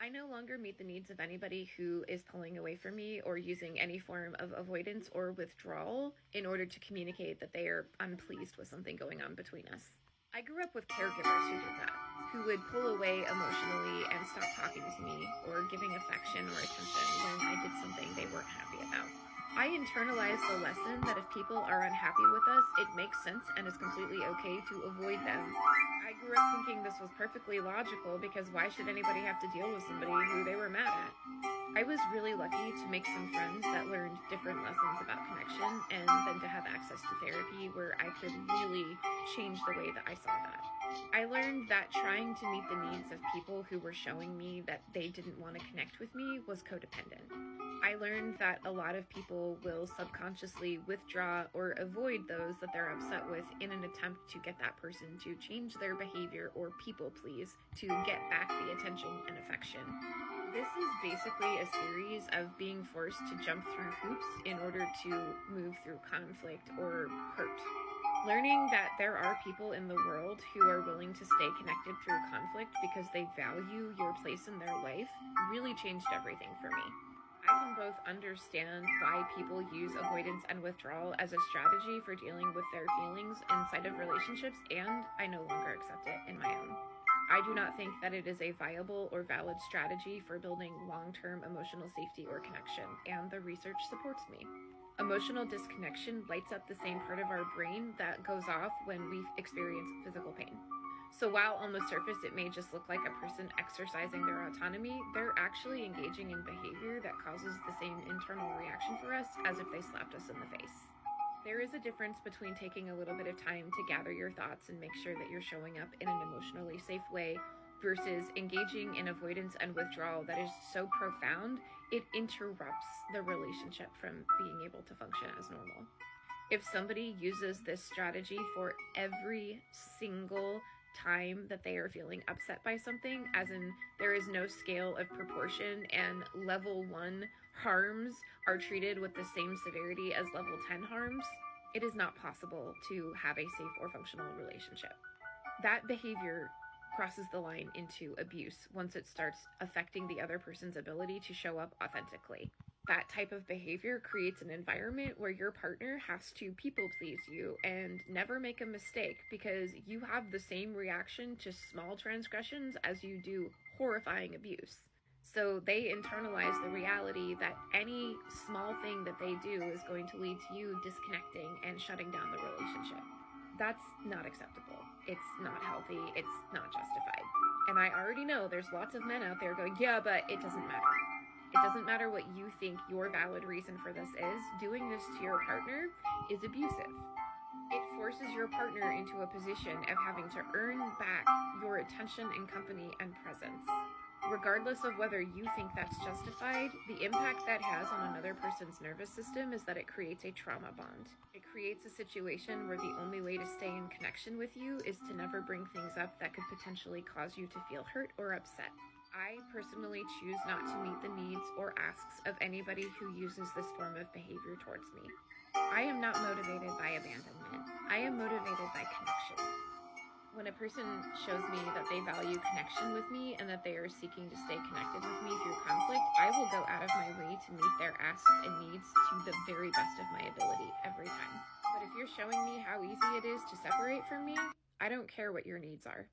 I no longer meet the needs of anybody who is pulling away from me or using any form of avoidance or withdrawal in order to communicate that they are unpleased with something going on between us. I grew up with caregivers who did that, who would pull away emotionally and stop talking to me or giving affection or attention when I did something they weren't happy about. I internalized the lesson that if people are unhappy with us, it makes sense and is completely okay to avoid them. I grew up thinking this was perfectly logical because why should anybody have to deal with somebody who they were mad at? I was really lucky to make some friends that learned different lessons about connection and then to have access to therapy where I could really change the way that I saw that. I learned that trying to meet the needs of people who were showing me that they didn't want to connect with me was codependent. I learned that a lot of people will subconsciously withdraw or avoid those that they're upset with in an attempt to get that person to change their behavior or people please to get back the attention and affection. This is basically a series of being forced to jump through hoops in order to move through conflict or hurt. Learning that there are people in the world who are willing to stay connected through conflict because they value your place in their life really changed everything for me. I can both understand why people use avoidance and withdrawal as a strategy for dealing with their feelings inside of relationships, and I no longer accept it in my own. I do not think that it is a viable or valid strategy for building long-term emotional safety or connection, and the research supports me. Emotional disconnection lights up the same part of our brain that goes off when we experience physical pain. So while on the surface it may just look like a person exercising their autonomy, they're actually engaging in behavior that causes the same internal reaction for us as if they slapped us in the face. There is a difference between taking a little bit of time to gather your thoughts and make sure that you're showing up in an emotionally safe way versus engaging in avoidance and withdrawal that is so profound, it interrupts the relationship from being able to function as normal. If somebody uses this strategy for every single time that they are feeling upset by something, as in there is no scale of proportion and level 1 harms are treated with the same severity as level 10 harms, it is not possible to have a safe or functional relationship. That behavior crosses the line into abuse once it starts affecting the other person's ability to show up authentically. That type of behavior creates an environment where your partner has to people please you and never make a mistake because you have the same reaction to small transgressions as you do horrifying abuse. So they internalize the reality that any small thing that they do is going to lead to you disconnecting and shutting down the relationship. That's not acceptable. It's not healthy. It's not justified. And I already know there's lots of men out there going, yeah, but it doesn't matter. It doesn't matter what you think your valid reason for this is. Doing this to your partner is abusive. It forces your partner into a position of having to earn back your attention and company and presence. Regardless of whether you think that's justified, the impact that has on another person's nervous system is that it creates a trauma bond. It creates a situation where the only way to stay in connection with you is to never bring things up that could potentially cause you to feel hurt or upset. I personally choose not to meet the needs or asks of anybody who uses this form of behavior towards me. I am not motivated by abandonment. I am motivated by connection. When a person shows me that they value connection with me and that they are seeking to stay connected with me through conflict, I will go out of my way to meet their asks and needs to the very best of my ability every time. But if you're showing me how easy it is to separate from me, I don't care what your needs are.